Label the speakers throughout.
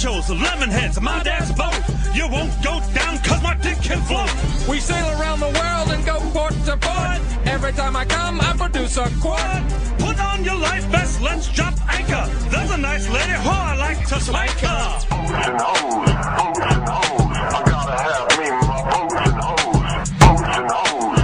Speaker 1: nachos, lemon heads, my dad's boat. You won't go down cause my dick can float.
Speaker 2: We sail around the world and go port to port. Every time I come, I produce a quart.
Speaker 1: Put on your life vest, let's drop anchor. There's a nice lady who I like to spank her.
Speaker 3: Boats and hoes, I gotta have me my boats and hoes. Boats and hoes,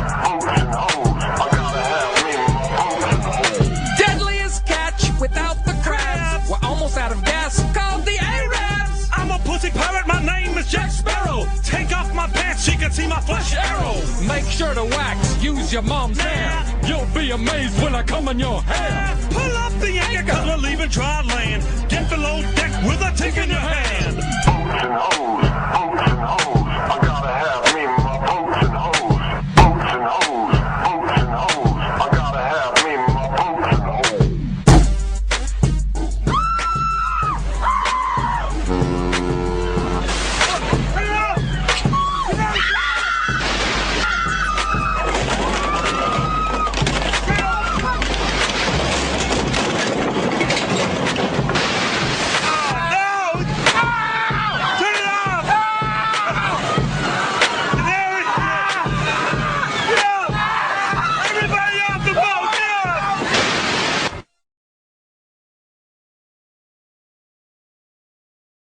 Speaker 3: I gotta have me my boats and hoes.
Speaker 2: Deadliest catch without the crabs. We're almost out of gas, called the Arabs.
Speaker 1: I'm a pussy pirate, my name is Jack Sparrow. Take off my pants, she can see my flesh arrow.
Speaker 2: Make sure to wax, use your mom's hair. You'll be amazed when I come in your hair.
Speaker 1: Pull up the anchor cause we're leaving dry land. Get below deck with a tick in your hand.